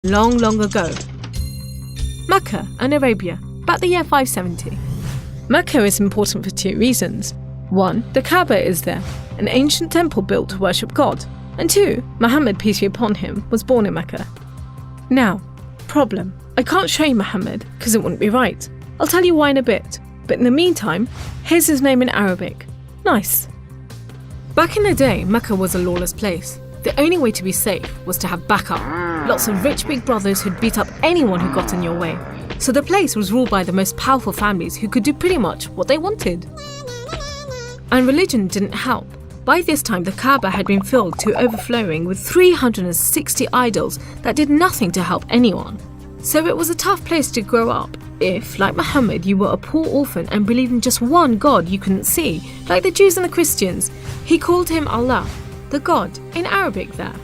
long, long ago. Mecca and Arabia, about the year 570. Mecca is important for two reasons. One, the Kaaba is there, an ancient temple built to worship God. And two, Muhammad, peace be upon him, was born in Mecca. Now, problem. I can't show you Muhammad because it wouldn't be right. I'll tell you why in a bit. But in the meantime, here's his name in Arabic. Nice. Back in the day, Mecca was a lawless place. The only way to be safe was to have backup. Lots of rich big brothers who'd beat up anyone who got in your way. So the place was ruled by the most powerful families who could do pretty much what they wanted. And religion didn't help. By this time, the Kaaba had been filled to overflowing with 360 idols that did nothing to help anyone. So it was a tough place to grow up if, like Muhammad, you were a poor orphan and believed in just one God you couldn't see, like the Jews and the Christians. He called him Allah, the God, in Arabic there.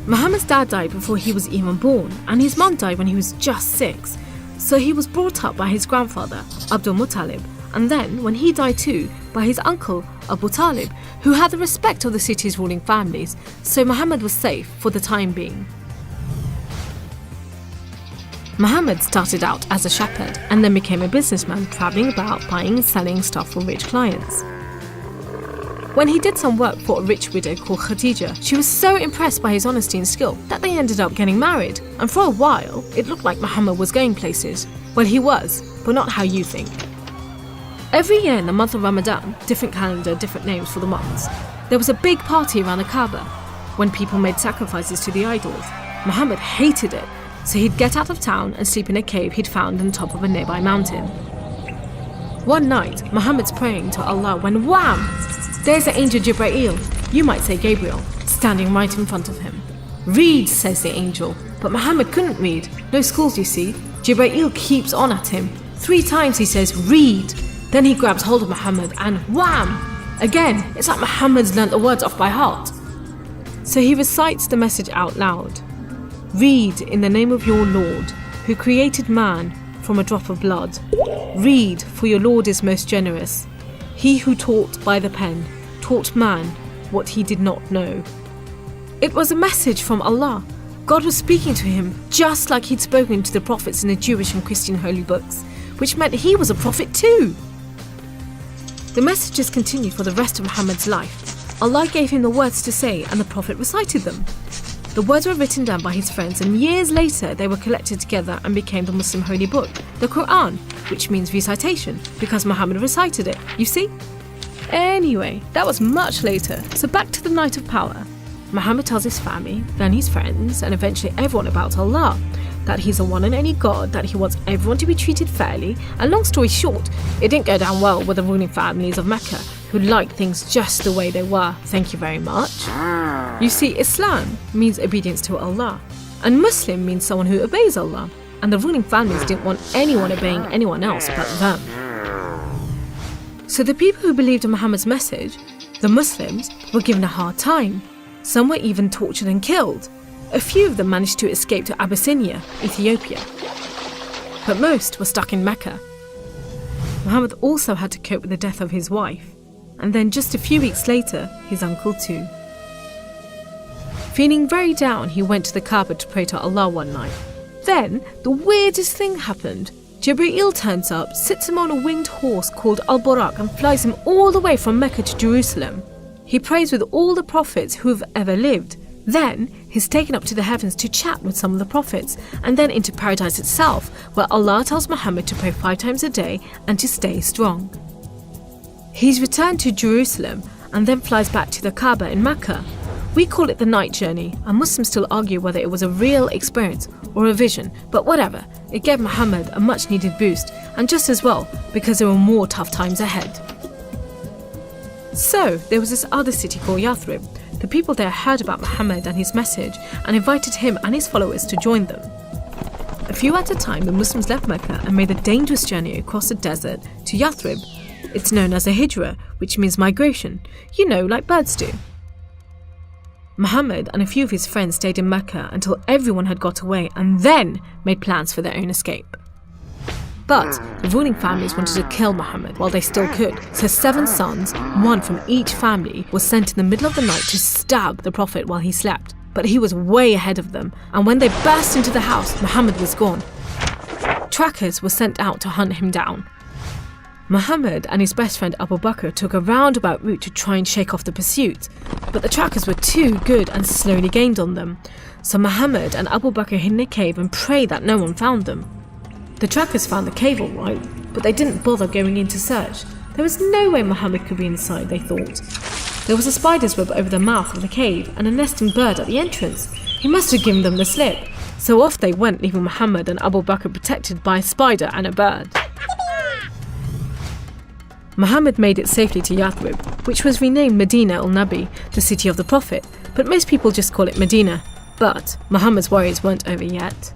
Muhammad's dad died before he was even born, and his mum died when he was just 6. So he was brought up by his grandfather, Abdul Muttalib, and then, when he died too, by his uncle, Abu Talib, who had the respect of the city's ruling families, so Muhammad was safe for the time being. Muhammad started out as a shepherd and then became a businessman, travelling about buying and selling stuff for rich clients. When he did some work for a rich widow called Khadija, she was so impressed by his honesty and skill that they ended up getting married, and for a while, it looked like Muhammad was going places. Well, he was, but not how you think. Every year in the month of Ramadan, different calendar, different names for the months, there was a big party around the Kaaba when people made sacrifices to the idols. Muhammad hated it, so he'd get out of town and sleep in a cave he'd found on top of a nearby mountain. One night, Muhammad's praying to Allah when wham! There's the angel Jibreel, you might say Gabriel, standing right in front of him. Read, says the angel, but Muhammad couldn't read. No schools, you see. Jibreel keeps on at him. 3 times he says, read. Then he grabs hold of Muhammad and wham! Again, it's like Muhammad's learnt the words off by heart. So he recites the message out loud. Read in the name of your Lord, who created man from a drop of blood. Read, for your Lord is most generous. He who taught by the pen, taught man what he did not know. It was a message from Allah. God was speaking to him just like he'd spoken to the prophets in the Jewish and Christian holy books, which meant he was a prophet too. The messages continued for the rest of Muhammad's life. Allah gave him the words to say and the prophet recited them. The words were written down by his friends, and years later they were collected together and became the Muslim holy book, the Quran, which means recitation, because Muhammad recited it, you see? Anyway, that was much later, so back to the night of power. Muhammad tells his family, then his friends, and eventually everyone about Allah, that he's the one and only God, that he wants everyone to be treated fairly, and long story short, it didn't go down well with the ruling families of Mecca, who liked things just the way they were, thank you very much. You see, Islam means obedience to Allah, and Muslim means someone who obeys Allah, and the ruling families didn't want anyone obeying anyone else but them. So the people who believed in Muhammad's message, the Muslims, were given a hard time. Some were even tortured and killed. A few of them managed to escape to Abyssinia, Ethiopia. But most were stuck in Mecca. Muhammad also had to cope with the death of his wife, and then just a few weeks later, his uncle too. Feeling very down, he went to the Kaaba to pray to Allah one night. Then, the weirdest thing happened. Jibreel turns up, sits him on a winged horse called Al-Buraq and flies him all the way from Mecca to Jerusalem. He prays with all the prophets who have ever lived. Then, he's taken up to the heavens to chat with some of the prophets, and then into paradise itself, where Allah tells Muhammad to pray 5 times a day and to stay strong. He's returned to Jerusalem and then flies back to the Kaaba in Mecca. We call it the night journey, and Muslims still argue whether it was a real experience or a vision, but whatever, it gave Muhammad a much needed boost, and just as well, because there were more tough times ahead. So, there was this other city called Yathrib. The people there heard about Muhammad and his message and invited him and his followers to join them. A few at a time, the Muslims left Mecca and made the dangerous journey across the desert to Yathrib. It's known as a hijra, which means migration, you know, like birds do. Muhammad and a few of his friends stayed in Mecca until everyone had got away and then made plans for their own escape. But the ruling families wanted to kill Muhammad while they still could, so 7 sons, one from each family, was sent in the middle of the night to stab the Prophet while he slept. but he was way ahead of them, and when they burst into the house, Muhammad was gone. Trackers were sent out to hunt him down. Muhammad and his best friend Abu Bakr took a roundabout route to try and shake off the pursuit, but the trackers were too good and slowly gained on them. So Muhammad and Abu Bakr hid in a cave and prayed that no one found them. The trackers found the cave all right, but they didn't bother going in to search. There was no way Muhammad could be inside, they thought. There was a spider's web over the mouth of the cave and a nesting bird at the entrance. He must have given them the slip. So off they went, leaving Muhammad and Abu Bakr protected by a spider and a bird. Muhammad made it safely to Yathrib, which was renamed Medina al-Nabi, the city of the Prophet, but most people just call it Medina. But Muhammad's worries weren't over yet.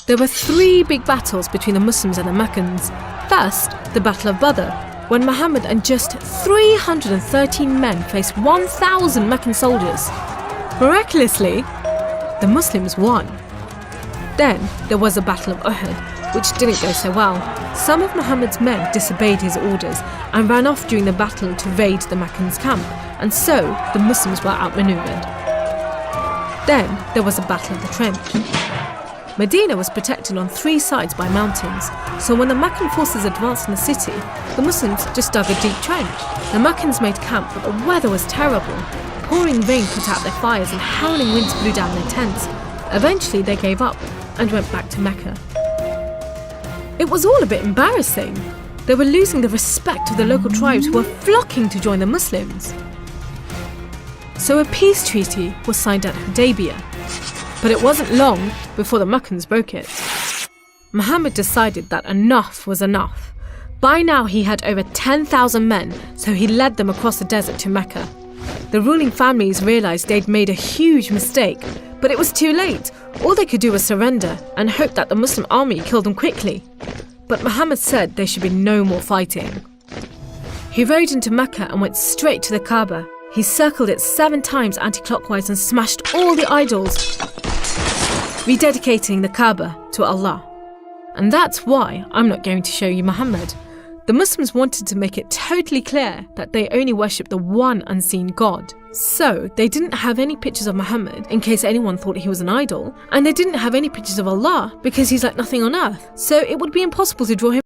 There were 3 big battles between the Muslims and the Meccans. First, the Battle of Badr, when Muhammad and just 313 men faced 1,000 Meccan soldiers. Miraculously, the Muslims won. Then there was the Battle of Uhud, which didn't go so well. Some of Muhammad's men disobeyed his orders and ran off during the battle to raid the Meccans' camp, and so the Muslims were outmaneuvered. Then there was the Battle of the Trench. Medina was protected on 3 sides by mountains, so when the Meccan forces advanced in the city, the Muslims just dug a deep trench. The Meccans made camp, but the weather was terrible. Pouring rain put out their fires and howling winds blew down their tents. Eventually they gave up and went back to Mecca. It was all a bit embarrassing. They were losing the respect of the local tribes who were flocking to join the Muslims. So a peace treaty was signed at Hudaybiyah. But it wasn't long before the Meccans broke it. Muhammad decided that enough was enough. By now he had over 10,000 men, so he led them across the desert to Mecca. The ruling families realised they'd made a huge mistake, but it was too late. All they could do was surrender and hope that the Muslim army killed them quickly. But Muhammad said there should be no more fighting. He rode into Mecca and went straight to the Kaaba. He circled it 7 times anti-clockwise and smashed all the idols, rededicating the Kaaba to Allah. And that's why I'm not going to show you Muhammad. The Muslims wanted to make it totally clear that they only worship the one unseen God. So they didn't have any pictures of Muhammad in case anyone thought he was an idol, and they didn't have any pictures of Allah because he's like nothing on earth. So it would be impossible to draw him